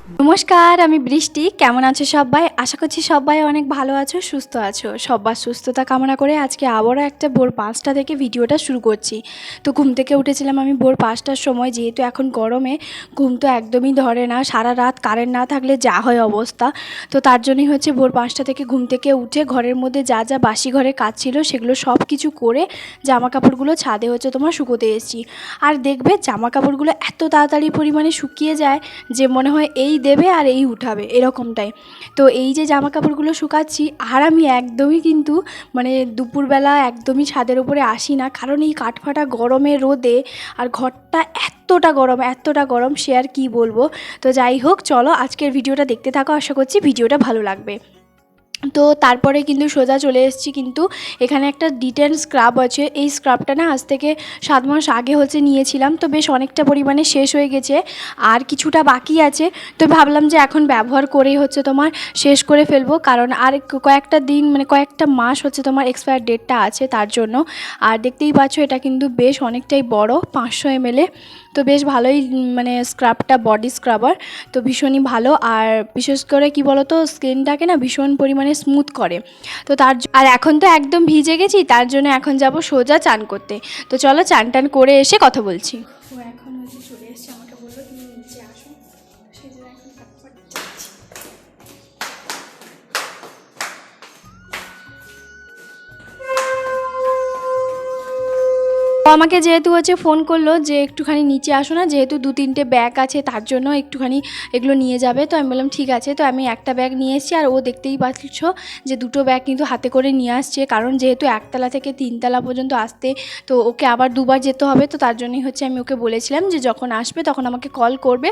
নমস্কার, আমি বৃষ্টি। কেমন আছো সবাই? আশা করছি সবাই অনেক ভালো আছো, সুস্থ আছো। সবার সুস্থতা কামনা করে আজকে আবারও একটা ভোর ৫টা থেকে ভিডিওটা শুরু করছি। তো ঘুম থেকে উঠেছিলাম আমি ভোর ৫টার সময়, যেহেতু এখন গরমে ঘুম তো একদমই ধরে না। সারা রাত কারেন্ট না থাকলে যা হয় অবস্থা। তো তার জন্যই হচ্ছে ভোর ৫টা থেকে ঘুম থেকে উঠে ঘরের মধ্যে যা যা বাসি ঘরের কাজ ছিল সেগুলো সব কিছু করে জামা কাপড়গুলো ছাদে হচ্ছে তোমার শুকোতে এসেছি। আর দেখবে জামা কাপড়গুলো এত তাড়াতাড়ি পরিমাণে শুকিয়ে যায় যে মনে হয় এই দেবে আর এই উঠাবে এরকমটাই। তো এই যে জামা কাপড়গুলো শুকাচ্ছি, আর আমি একদমই কিন্তু মানে দুপুরবেলা একদমই ছাদের উপরে আসি না, কারণ এই কাঠফাটা গরমে রোদে আর ঘরটা এতটা গরম সে আর কি বলবো। তো যাই হোক, চলো আজকের ভিডিওটা দেখতে থাকো, আশা করছি ভিডিওটা ভালো লাগবে। তো তারপরে কিন্তু সোজা চলে এসেছি, কিন্তু এখানে একটা ডিটেন স্ক্রাব আছে। এই স্ক্রাবটা না আজ থেকে 7 মাস আগে হচ্ছে নিয়েছিলাম, তো বেশ অনেকটা পরিমাণে শেষ হয়ে গেছে, আর কিছুটা বাকি আছে। তো ভাবলাম যে এখন ব্যবহার করেই হচ্ছে তোমার শেষ করে ফেলবো, কারণ আর কয়েকটা দিন মানে কয়েকটা মাস হচ্ছে তোমার এক্সপায়ার ডেটটা আছে তার জন্য। আর দেখতেই পাচ্ছ এটা কিন্তু বেশ অনেকটাই বড়, 500 ml। তো বেশ ভালোই মানে স্ক্রাবটা বডি স্ক্রাবার, তো ভীষণই ভালো। আর বিশেষ করে কি বলো তো, স্কিনটাকে না ভীষণ পরিমাণে স্মুথ করে। তো আর এখন তো একদম ভিজে গেছি, তার জন্য এখন যাব সোজা চান করতে। তো চলো চান টান করে এসে কথা বলছি। ও এখন হচ্ছে চলে এসছে, আমাকে বললো তুমি নিচে আসো, সেই জন্য এখন ফটফট যাচ্ছি। ও আমাকে যেহেতু হচ্ছে ফোন করলো যে একটুখানি নিচে আসো না, যেহেতু 2-3টে ব্যাগ আছে তার জন্য একটুখানি এগুলো নিয়ে যাবে। তো আমি বললাম ঠিক আছে। তো আমি একটা ব্যাগ নিয়ে এসেছি, আর ও দেখতেই পাচ্ছ যে 2টো ব্যাগ কিন্তু হাতে করে নিয়ে আসছে, কারণ যেহেতু 1তলা থেকে 3তলা পর্যন্ত আসতে তো ওকে আবার 2বার যেতে হবে। তো তার জন্যই হচ্ছে আমি ওকে বলেছিলাম যে যখন আসবে তখন আমাকে কল করবে,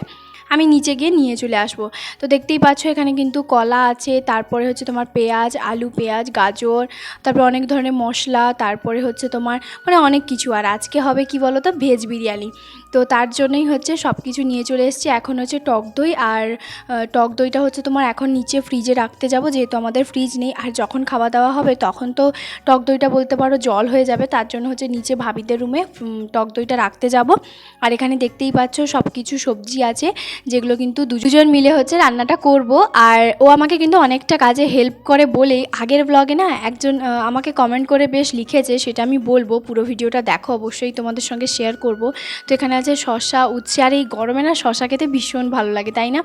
আমি নিচে গিয়ে নিয়ে চলে আসবো। তো দেখতেই পাচ্ছ এখানে কিন্তু কলা আছে, তারপরে হচ্ছে তোমার পেঁয়াজ, আলু, পেঁয়াজ, গাজর, তারপরে অনেক ধরনের মশলা, তারপরে হচ্ছে তোমার মানে অনেক কিছু। আর আজকে হবে কি বলো তো, ভেজ বিরিয়ানি। তো তার জন্যই হচ্ছে সব কিছু নিয়ে চলে এসেছি। এখন হচ্ছে টক দই, আর টক দইটা হচ্ছে তোমার এখন নিচে ফ্রিজে রাখতে যাব, যেহেতু আমাদের ফ্রিজ নেই। আর যখন খাওয়া দাওয়া হবে তখন তো টক দইটা বলতে পারো জল হয়ে যাবে, তার জন্য হচ্ছে নিচে ভাবিদের রুমে টক দইটা রাখতে যাব। আর এখানে দেখতেই পাচ্ছ সব কিছু সবজি আছে, যেগুলো কিন্তু দুজন মিলে হচ্ছে রান্নাটা করব। আর ও আমাকে কিন্তু অনেকটা কাজে হেল্প করে বলেই আগের ব্লগে না একজন আমাকে কমেন্ট করে বেশ লিখেছে, সেটা আমি বলবো। পুরো ভিডিওটা দেখো, অবশ্যই তোমাদের সঙ্গে শেয়ার করব। তো এখানে আছে শসা, উচ্ছে, আর এই গরমে না শসা খেতে ভীষণ ভালো লাগে, তাই না?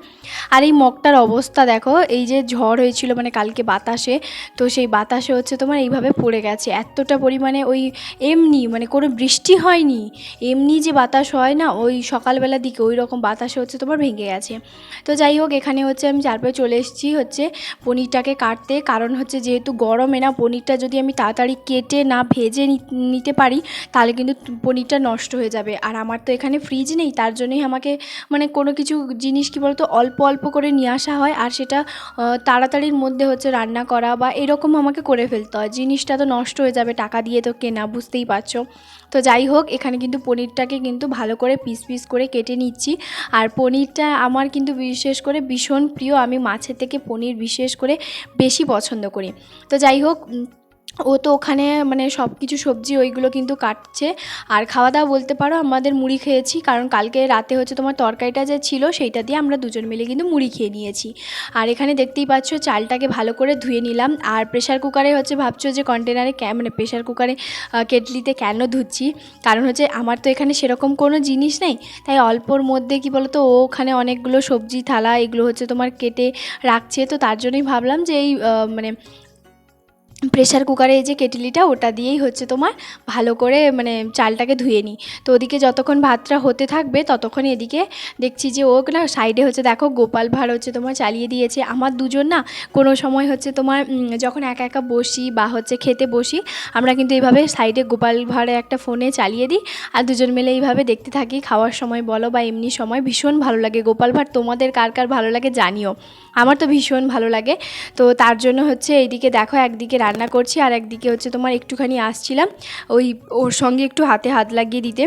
আর এই মগটার অবস্থা দেখো, এই যে ঝড় হয়েছিল মানে কালকে বাতাসে, তো সেই বাতাসে হচ্ছে তোমার এইভাবে পড়ে গেছে এতটা পরিমাণে। ওই এমনি মানে কোনো বৃষ্টি হয়নি, এমনি যে বাতাস হয় না ওই সকালবেলার দিকে, ওই রকম বাতাসে হচ্ছে তোমার ভেঙে গেছে। তো যাই হোক, এখানে হচ্ছে আমি চারপাশে চলে এসেছি হচ্ছে পনিরটাকে কাটতে, কারণ হচ্ছে যেহেতু গরমে না পনিরটা যদি আমি তাড়াতাড়ি কেটে না ভেজে নিতে পারি তাহলে কিন্তু পনিরটা নষ্ট হয়ে যাবে। আর আমার তো এখানে ফ্রিজ নেই, তার জন্যই আমাকে মানে কোনো কিছু জিনিস কি বলতো অল্প অল্প করে নিয়ে আসা হয়, আর সেটা তাড়াতাড়ির মধ্যে হচ্ছে রান্না করা বা এরকম আমাকে করে ফেলতে হয়। জিনিসটা তো নষ্ট হয়ে যাবে, টাকা দিয়ে তো কেনা, বুঝতেই পারছো। তো যাই হোক, এখানে কিন্তু পনিরটাকে কিন্তু ভালো করে পিস পিস করে কেটে নিচ্ছি। আর পনিরটা আমার কিন্তু বিশেষ করে ভীষণ প্রিয়, আমি মাছের থেকে পনির বিশেষ করে বেশি পছন্দ করি। তো যাই হোক, ও তো ওখানে মানে সব কিছু সবজি ওইগুলো কিন্তু কাটছে। আর খাওয়া দাওয়া বলতে পারো আমাদের মুড়ি খেয়েছি, কারণ কালকে রাতে হচ্ছে তোমার তরকারিটা যে ছিল সেইটা দিয়ে আমরা দুজন মিলে কিন্তু মুড়ি খেয়ে নিয়েছি। আর এখানে দেখতেই পাচ্ছ চালটাকে ভালো করে ধুয়ে নিলাম। আর প্রেশার কুকারে হচ্ছে ভাবছো যে কন্টেনারে মানে প্রেশার কুকারে কেটলিতে কেন ধুচ্ছি, কারণ হচ্ছে আমার তো এখানে সেরকম কোনো জিনিস নেই, তাই অল্পর মধ্যে কি বলো তো, ও ওখানে অনেকগুলো সবজি থালা এগুলো হচ্ছে তোমার কেটে রাখছে। তো তার জন্যই ভাবলাম যে এই মানে প্রেশার কুকারে এই যে কেটলিটা ওটা দিয়েই হচ্ছে তোমার ভালো করে মানে চালটাকে ধুয়ে নিই। তো ওদিকে যতক্ষণ ভাতটা হতে থাকবে ততক্ষণ এদিকে দেখছি যে ও না সাইডে হচ্ছে দেখো গোপাল ভাঁড় হচ্ছে তোমার চালিয়ে দিয়েছে। আমার দুজন না কোনো সময় হচ্ছে তোমার যখন একা একা বসি বা হচ্ছে খেতে বসি, আমরা কিন্তু এইভাবে সাইডে গোপাল ভাঁড়ে একটা ফোনে চালিয়ে দিই, আর দুজন মিলে এইভাবে দেখতে থাকি। খাওয়ার সময় বলো বা এমনি সময় ভীষণ ভালো লাগে গোপাল ভাঁড়। তোমাদের কার কার ভালো লাগে জানিও, আমার তো ভীষণ ভালো লাগে। তো তার জন্য হচ্ছে এইদিকে দেখো একদিকে রান্না করছি আর একদিকে হচ্ছে তোমার একটুখানি আসছিলাম ওই ওর সঙ্গে একটু হাতে হাত লাগিয়ে দিতে।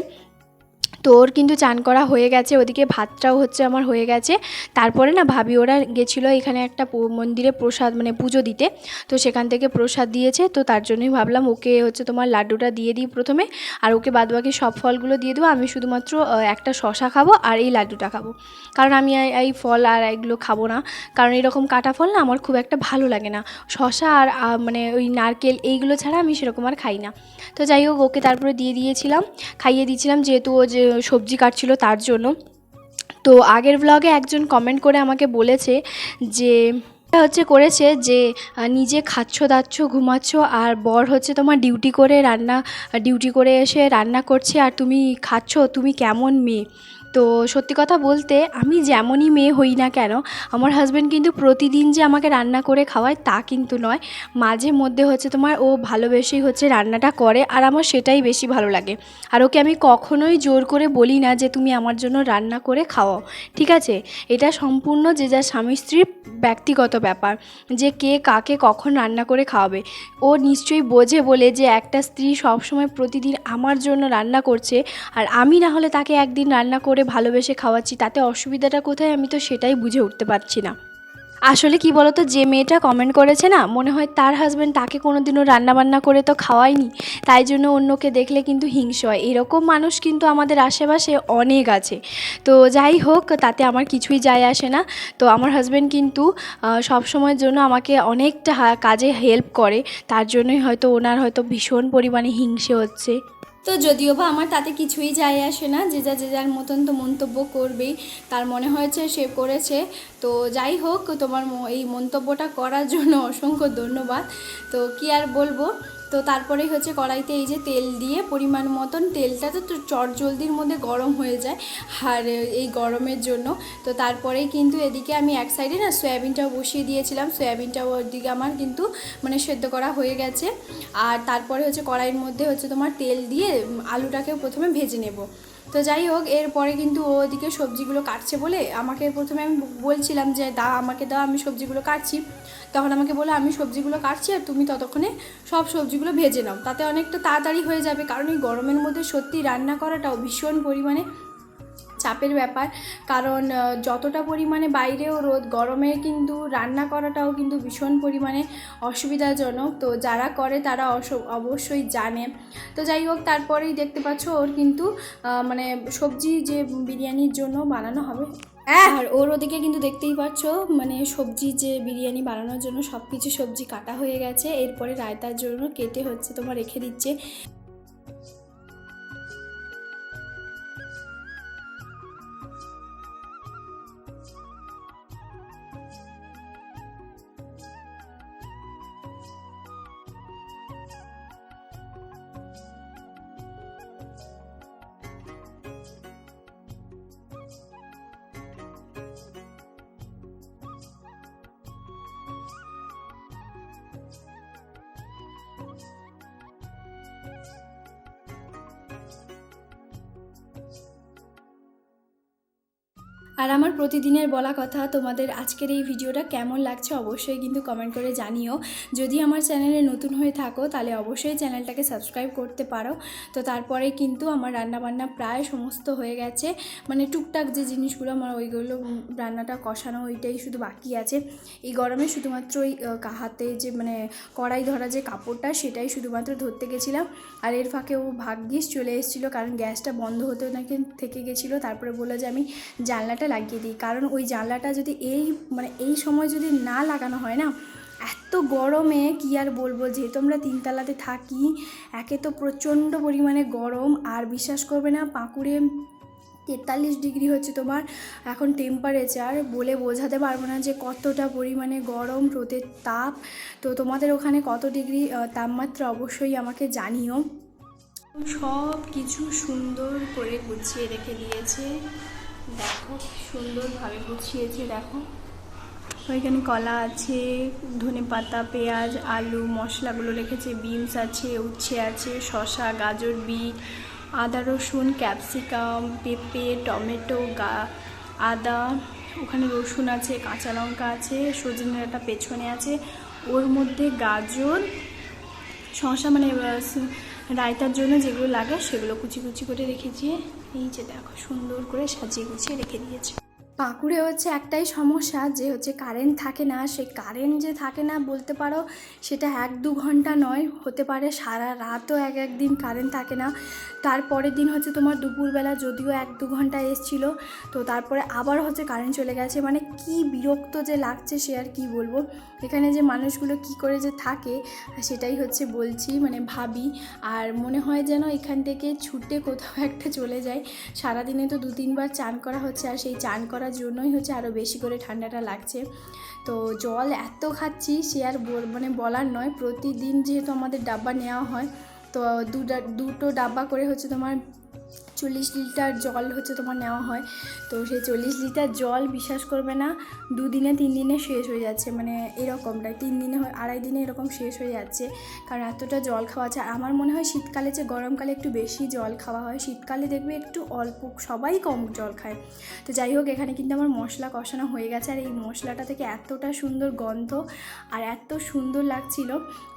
তো ওর কিন্তু চান করা হয়ে গেছে, ওদিকে ভাতটাও হচ্ছে আমার হয়ে গেছে। তারপরে না ভাবি ওরা গেছিলো এখানে একটা মন্দিরে প্রসাদ মানে পুজো দিতে, তো সেখান থেকে প্রসাদ দিয়েছে, তো তার জন্যই ভাবলাম ওকে হচ্ছে তোমার লাড্ডুটা দিয়ে দিই প্রথমে, আর ওকে বাদবাকি সব ফলগুলো দিয়ে দেবো। আমি শুধুমাত্র একটা শশা খাবো আর এই লাড্ডুটা খাবো, কারণ আমি এই ফল আর এগুলো খাবো না, কারণ এরকম কাটা ফল না আমার খুব একটা ভালো লাগে না। শশা আর মানে ওই নারকেল এইগুলো ছাড়া আমি সেরকম আর খাই না। তো যাই হোক ওকে তারপরে দিয়ে দিয়েছিলাম, খাইয়ে দিয়েছিলাম, যেহেতু ও যে সবজি কাটছিল তার জন্য। তো আগের ব্লগে একজন কমেন্ট করে আমাকে বলেছে যে হচ্ছে করেছে যে নিজে খাচ্ছ দাচ্ছ ঘুমাচ্ছ আর বর হচ্ছে তোমার ডিউটি করে এসে রান্না করছে আর তুমি খাচ্ছ, তুমি কেমন মেয়ে। তো সত্যি কথা বলতে আমি যেমনই মেয়ে হই না কেন, আমার হাজব্যান্ড কিন্তু প্রতিদিন যে আমাকে রান্না করে খাওয়ায় তা কিন্তু নয়, মাঝে মধ্যে হচ্ছে তোমার ও ভালোবেসেই হচ্ছে রান্নাটা করে, আর আমার সেটাই বেশি ভালো লাগে। আর ওকে আমি কখনোই জোর করে বলি না যে তুমি আমার জন্য রান্না করে খাওয়াও, ঠিক আছে? এটা সম্পূর্ণ যে যার স্বামী স্ত্রীর ব্যক্তিগত ব্যাপার, যে কে কাকে কখন রান্না করে খাওয়াবে। ও নিশ্চয়ই বোঝে বলে যে একটা স্ত্রী সবসময় প্রতিদিন আমার জন্য রান্না করছে, আর আমি না হলে তাকে একদিন রান্না করে ভালোবেসে খাওয়াচ্ছি, তাতে অসুবিধাটা কোথায় আমি তো সেটাই বুঝে উঠতে পারছি না। আসলে কি বলতো, যে মেয়েটা কমেন্ট করেছে না, মনে হয় তার হাজব্যান্ড তাকে কোনোদিনও রান্নাবান্না করে তো খাওয়ায়নি, তাই জন্য অন্যকে দেখলে কিন্তু হিংসে হয়। এরকম মানুষ কিন্তু আমাদের আশেপাশে অনেক আছে। তো যাই হোক, তাতে আমার কিছুই যায় আসে না। তো আমার হাজব্যান্ড কিন্তু সব সময়ের জন্য আমাকে অনেকটা কাজে হেল্প করে, তার জন্যই হয়তো ওনার হয়তো ভীষণ পরিমাণে হিংসে হচ্ছে। তো যদিও বা আমার তাতে কিছুই যায় আসে না, যে যার মতন তো মন্তব্য করবেই, তার মনে হয়েছে সে করেছে। তো যাই হোক, তোমার এই মন্তব্যটা করার জন্য অসংখ্য ধন্যবাদ। তো কি আর বলবো। তো তারপরেই হচ্ছে কড়াইতে এই যে তেল দিয়ে পরিমাণ মতন, তেলটা তো চটজলদির মধ্যে গরম হয়ে যায় আর এই গরমের জন্য। তো তারপরেই কিন্তু এদিকে আমি এক সাইডে না সয়াবিনটাও বসিয়ে দিয়েছিলাম, সয়াবিনটাও ওদিকে আমার কিন্তু মানে সেদ্ধ করা হয়ে গেছে। আর তারপরে হচ্ছে কড়াইয়ের মধ্যে হচ্ছে তোমার তেল দিয়ে আলুটাকে প্রথমে ভেজে নেব। তো যাই হোক, এরপরে কিন্তু ও ওদিকে সবজিগুলো কাটছে বলে আমাকে প্রথমে আমি বলছিলাম যে আমাকে দাও, আমি সবজিগুলো কাটছি। তখন আমাকে বলে আমি সবজিগুলো কাটছি আর তুমি ততক্ষণে সব সবজিগুলো ভেজে নাও, তাতে অনেকটা তাড়াতাড়ি হয়ে যাবে, কারণ এই গরমের মধ্যে সত্যি রান্না করাটাও ভীষণ পরিমাণে চাপের ব্যাপার। কারণ যতটা পরিমাণে বাইরেও রোদ, গরমে কিন্তু রান্না করাটাও কিন্তু ভীষণ পরিমাণে অসুবিধাজনক। তো যারা করে তারা অবশ্যই জানে। তো যাই হোক, তারপরেই দেখতে পাচ্ছ ওর কিন্তু মানে সবজি যে বিরিয়ানির জন্য বানানো হবে, আর ওর ওদিকে কিন্তু দেখতেই পাচ্ছ মানে সবজি যে বিরিয়ানি বানানোর জন্য সব কিছু সবজি কাটা হয়ে গেছে, এরপরে রায়তার জন্য কেটে হচ্ছে তোমার রেখে দিচ্ছে। আর আমার প্রতিদিনের বলা কথা, তোমাদের আজকের এই ভিডিওটা কেমন লাগছে অবশ্যই কিন্তু কমেন্ট করে জানিও। যদি আমার চ্যানেলে নতুন হয়ে থাকো তাহলে অবশ্যই চ্যানেলটাকে সাবস্ক্রাইব করতে পারো। তো তারপরে কিন্তু আমার রান্নাবান্না প্রায় সমস্ত হয়ে গেছে, মানে টুকটাক যে জিনিসগুলো আমার ওইগুলো রান্নাটা কষানো ওইটাই শুধু বাকি আছে। এই গরমে শুধুমাত্র ওই হাতে যে মানে কড়াই ধরা যে কাপড়টা সেটাই শুধুমাত্র ধরতে গেছিলাম, আর এর ফাঁকে ও ভাগ্যিস চলে এসেছিলো, কারণ গ্যাসটা বন্ধ হতে নাকি থেকে গেছিলো। তারপরে বললো যে আমি জানলাটা লাগিয়ে দিই, কারণ ওই জানলাটা যদি এই সময় যদি না লাগানো হয় না, এত গরমে কি আর বলবো। যেহেতু আমরা তিনতলাতে থাকি, একে তো প্রচণ্ড পরিমাণে গরম, আর বিশ্বাস করবে না পাঁকুড়ে 43 ডিগ্রি হচ্ছে তোমার এখন টেম্পারেচার, বলে বোঝাতে পারবো না যে কতটা পরিমাণে গরম, রোদের তাপ। তো তোমাদের ওখানে কত ডিগ্রি তাপমাত্রা অবশ্যই আমাকে জানিও। সব কিছু সুন্দর করে গুছিয়ে রেখে দিয়েছে, দেখো সুন্দরভাবে গুছিয়েছে। দেখো ওইখানে কলা আছে, ধনেপাতা, পেঁয়াজ, আলু, মশলাগুলো রেখেছে, বিনস আছে, উচ্ছে আছে, শসা, গাজর, বিট, আদা, রসুন, ক্যাপসিকাম, পেঁপে, টমেটো, আদা, ওখানে রসুন আছে, কাঁচা লঙ্কা আছে, সজনে ডাঁটা পেছনে আছে, ওর মধ্যে গাজর, শসা মানে রায়তার জন্য যেগুলো লাগে সেগুলো কুচি কুচি করে রেখেছি। এই যে দেখো সুন্দর করে সাজিয়ে গুছিয়ে রেখে দিয়েছে। পাঁকুড়ে হচ্ছে একটাই সমস্যা যে হচ্ছে কারেন্ট থাকে না। সেই কারেন্ট যে থাকে না বলতে পারো সেটা 1-2 ঘন্টা নয়, হতে পারে সারা রাতও একদিন কারেন্ট থাকে না। তারপরের দিন হচ্ছে তোমার দুপুরবেলা যদিও 1-2 ঘন্টা এসেছিলো, তো তারপরে আবার হচ্ছে কারেন্ট চলে গেছে। মানে কি বিরক্ত যে লাগছে সে আর কি বলবো। এখানে যে মানুষগুলো কি করে যে থাকে সেটাই হচ্ছে বলছি, মানে ভাবি। আর মনে হয় যেন এখান থেকে ছুটে কোথাও একটা চলে যায়। সারাদিনে তো 2-3 বার চান করা হচ্ছে, আর সেই চান করার জন্যই হচ্ছে আরও বেশি করে ঠান্ডাটা লাগছে। তো জল এত খাচ্ছি সে আর মানে বলার নয়। প্রতিদিন যেহেতু আমাদের ডাব্বা নেওয়া হয়, তো দুটো ডাব্বা করে হচ্ছে তোমার 40 লিটার জল হচ্ছে তোমার নেওয়া হয়। তো সেই 40 লিটার জল বিশ্বাস করবে না 2 দিনে 3 দিনে শেষ হয়ে যাচ্ছে। মানে এরকমটাই 3 দিনে 2.5 দিনে এরকম শেষ হয়ে যাচ্ছে, কারণ এতটা জল খাওয়া যায়। আমার মনে হয় শীতকালে যে গরমকালে একটু বেশি জল খাওয়া হয়, শীতকালে দেখবে একটু অল্প, সবাই কম জল খায়। তো যাই হোক, এখানে কিন্তু আমার মশলা কষানো হয়ে গেছে। আর এই মশলাটা থেকে এতটা সুন্দর গন্ধ আর এত সুন্দর লাগছিল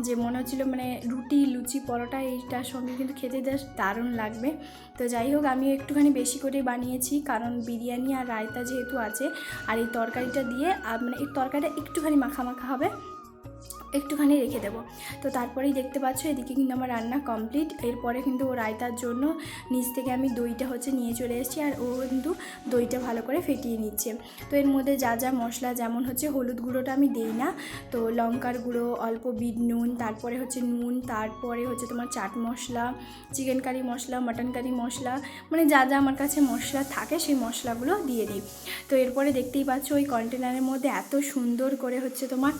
যে মনে হচ্ছিল মানে রুটি, লুচি, পরোটা এইটার সঙ্গে কিন্তু খেতে জাস্ট দারুণ লাগবে। তো যাই হোক, আমি একটুখানি বেশি করে বানিয়েছি, কারণ বিরিয়ানি আর রায়তা যেহেতু আছে, আর এই তরকারিটা দিয়ে মানে এই তরকারিটা একটুখানি মাখা মাখা হবে, একটুখানি রেখে দেবো। তো তারপরেই দেখতে পাচ্ছ এদিকে কিন্তু আমার রান্না কমপ্লিট। এরপরে কিন্তু ও রায়তার জন্য নিচ থেকে আমি দইটা হচ্ছে নিয়ে চলে এসেছি, আর ও কিন্তু দইটা ভালো করে ফেটিয়ে নিচ্ছে। তো এর মধ্যে যা যা মশলা, যেমন হচ্ছে হলুদ গুঁড়োটা আমি দিই না, তো লঙ্কার গুঁড়ো, অল্প বিট নুন, তারপরে হচ্ছে নুন, তারপরে হচ্ছে তোমার চাট মশলা, চিকেন কারি মশলা, মাটন কারি মশলা, মানে যা যা আমার কাছে মশলা থাকে সেই মশলাগুলো দিয়ে দিই। তো এরপরে দেখতেই পাচ্ছ ওই কন্টেনারের মধ্যে এত সুন্দর করে হচ্ছে তোমার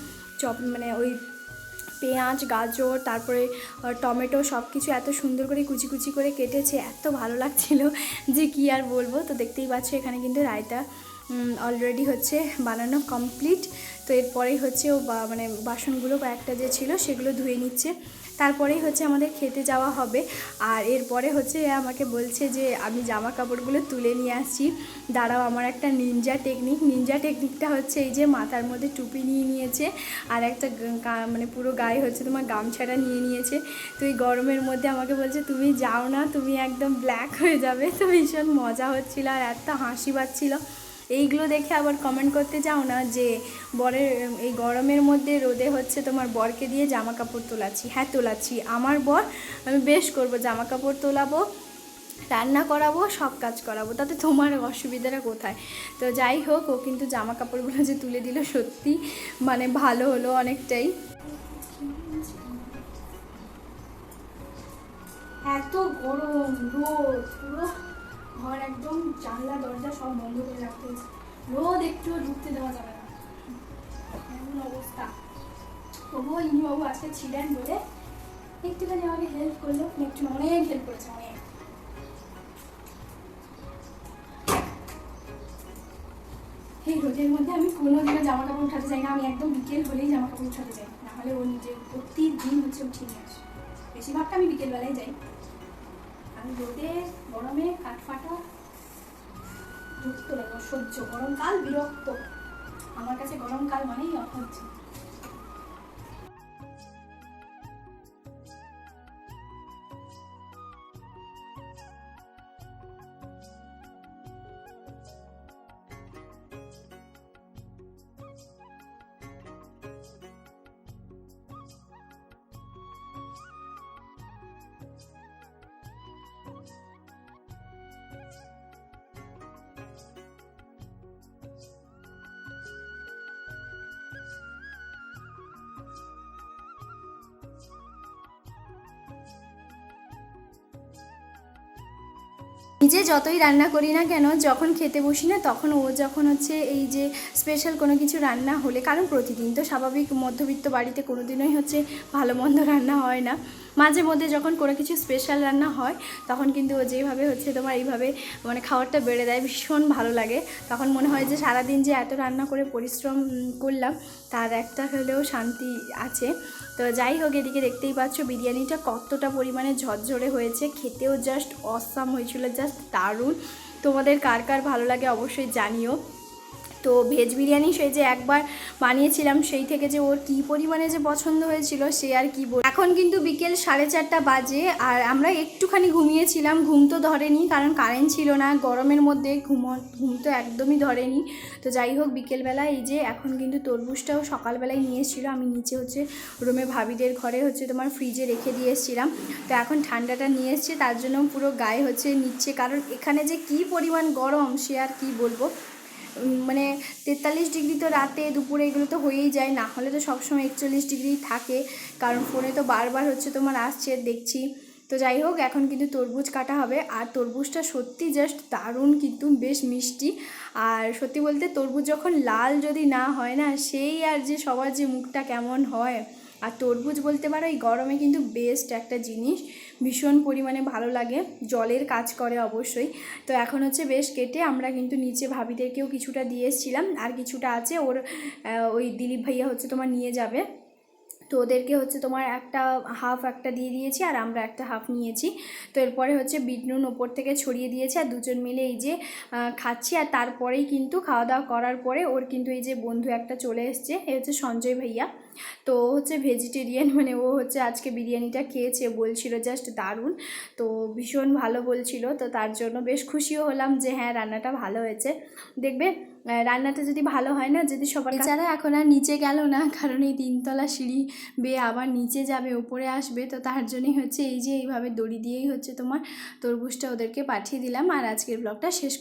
মানে ওই পেঁয়াজ, গাজর, তারপরে টমেটো সব কিছু এত সুন্দর করে কুচি কুচি করে কেটেছে, এত ভালো লাগছিল যে কি আর বলবো। তো দেখতেই পাচ্ছ এখানে কিন্তু রায়তা অলরেডি হচ্ছে বানানো কমপ্লিট। তো এরপরেই হচ্ছে ও মানে বাসনগুলো কয়েকটা যে ছিল সেগুলো ধুয়ে নিচ্ছে, তারপরেই হচ্ছে আমাদের খেতে যাওয়া হবে। আর এরপরে হচ্ছে আমাকে বলছে যে আমি জামা কাপড়গুলো তুলে নিয়ে আসছি, দাঁড়াও, আমার একটা নিনজা টেকনিকটা হচ্ছে এই যে মাথার মধ্যে টুপি নিয়ে নিয়েছে, আর একটা মানে পুরো গায়ে হচ্ছে তোমার গামছাটা নিয়ে নিয়েছে। তো এই গরমের মধ্যে আমাকে বলছে তুমি যাও না, তুমি একদম ব্ল্যাক হয়ে যাবে। তো ভীষণ মজা হচ্ছিলো আর এত হাসি পাচ্ছিলো। এইগুলো দেখে আবার কমেন্ট করতে যাও না যে বরের এই গরমের মধ্যে রোদে হচ্ছে তোমার বরকে দিয়ে জামা কাপড় তোলাচ্ছি। হ্যাঁ তোলাচ্ছি, আমার বর আমি বেশ করবো, জামা কাপড় তোলাবো, রান্না করাবো, সব কাজ করাবো, তাতে তোমার অসুবিধাটা কোথায়। তো যাই হোক, ও কিন্তু জামা কাপড়গুলো যে তুলে দিল সত্যি মানে ভালো হলো অনেকটাই। এত গরম, রোদ, পুরো ঘর একদম জানলা দরজা সব বন্ধ করে রাখতে হয়েছে, রোদ একটুও ঢুকতে দেওয়া যাবে না, এমন অবস্থা। তবুও ইনিবাবু আজকে ছিলেন বলে একটুখানি আমাকে হেল্প করলো, একটু অনেক হেল্প করেছে, অনেক। এই রোদের মধ্যে আমি কোনোদিনও জামা কাপড় উঠাতে চাই না, আমি একদম বিকেল হলেই জামা কাপড় উঠাতে চাই, নাহলে ও নিজে প্রতিদিন হচ্ছে উঠিয়ে নিয়ে আসে। বেশিরভাগটা আমি বিকেলবেলায় যাই, আমি রোদে গরমে কাঠফাটা বিরক্ত লাগে, সহ্য, গরমকাল বিরক্ত, আমার কাছে গরমকাল মানেই অসহ্য। নিজে যতই রান্না করি না কেন, যখন খেতে বসি না তখন ও যখন হচ্ছে এই যে স্পেশাল কোনো কিছু রান্না হলে, কারণ প্রতিদিন তো স্বাভাবিক মধ্যবিত্ত বাড়িতে কোনো দিনই হচ্ছে ভালো মন্দ রান্না হয় না, মাঝে মধ্যে যখন কোনো কিছু স্পেশাল রান্না হয় তখন কিন্তু ও যেভাবে হচ্ছে তোমার এইভাবে মানে খাবারটা বেড়ে দেয়, ভীষণ ভালো লাগে। তখন মনে হয় যে সারাদিন যে এত রান্না করে পরিশ্রম করলাম তার একটা হলেও শান্তি আছে। তো যাই হোক, এদিকে দেখতেই পাচ্ছ বিরিয়ানিটা কতটা পরিমাণে ঝরঝরে হয়েছে, খেতেও জাস্ট অসাম হয়েছিল, জাস্ট দারুণ। তোমাদের কার কার ভালো লাগে অবশ্যই জানিও। তো ভেজ বিরিয়ানি সেই যে একবার বানিয়েছিলাম সেই থেকে যে ওর কী পরিমাণে যে পছন্দ হয়েছিল সে আর কি বল। এখন কিন্তু বিকেল 4:30 বাজে আর আমরা একটুখানি ঘুমিয়েছিলাম, ঘুম তো ধরেনি কারণ কারেন্ট ছিল না, গরমের মধ্যে ঘুম তো একদমই ধরেনি। তো যাই হোক বিকেলবেলা এই যে এখন কিন্তু তরমুজটাও সকালবেলায় নিয়ে এসেছিলো, আমি নিচে হচ্ছে রুমে ভাবিদের ঘরে হচ্ছে তোমার ফ্রিজে রেখে দিয়ে এসেছিলাম। তো এখন ঠান্ডাটা নিয়ে এসছে তার জন্য পুরো গায়ে হচ্ছে নিচ্ছে, কারণ এখানে যে কী পরিমাণ গরম সে আর কি বলবো। মানে 43 ডিগ্রি তো রাতে দুপুরে এগুলো তো হয়েই যায়, না হলে তো সবসময় 41 ডিগ্রি থাকে, কারণ ফোনে তো বারবার হচ্ছে তোমার আসছে দেখছি। তো যাই হোক এখন কিন্তু তরমুজ কাটা হবে, আর তরমুজটা সত্যি জাস্ট দারুণ, কিন্তু বেশ মিষ্টি। আর সত্যি বলতে তরমুজ যখন লাল যদি না হয় না, সেই আর যে সবার যে মুখটা কেমন হয়। আর তরমুজ বলতে পারো এই গরমে কিন্তু বেস্ট একটা জিনিস, ভীষণ পরিমাণে ভালো লাগে, জলের কাজ করে অবশ্যই। তো এখন হচ্ছে বেশ কেটে আমরা কিন্তু নিচে ভাবিদেরকেও কিছুটা দিয়ে এসেছিলাম, আর কিছুটা আছে ওর ওই দিলীপ ভাইয়া হচ্ছে তোমার নিয়ে যাবে, তো ওদেরকে হচ্ছে তোমার একটা হাফ একটা দিয়ে দিয়েছি আর আমরা একটা হাফ নিয়েছি। তো এরপরে হচ্ছে বিট নুন ওপর থেকে ছড়িয়ে দিয়েছি আর দুজন মিলে এই যে খাচ্ছি। আর তারপরেই কিন্তু খাওয়া দাওয়া করার পরে ওর কিন্তু এই যে বন্ধু একটা চলে এসছে, এ হচ্ছে সঞ্জয় ভাইয়া। তো হচ্ছে ভেজিটেরিয়ান, মানে ও হচ্ছে আজকে বিরিয়ানিটা খেয়েছে, বলছিল জাস্ট দারুণ, তো ভীষণ ভালো বলছিল। তো তার জন্য বেশ খুশিও হলাম যে হ্যাঁ রান্নাটা ভালো হয়েছে। দেখবে রান্নাটা যদি ভালো হয় না, যদি সবার বেচারা এখন আর নিচে গেল না, কারণ এই 3তলা সিঁড়ি বেয়ে আবার নিচে যাবে, উপরে আসবে, তো তার জন্যই হচ্ছে এই যে এইভাবে দড়ি দিয়েই হচ্ছে তোমার তরমুজটা ওদেরকে পাঠিয়ে দিলাম। আর আজকের ব্লগটা শেষ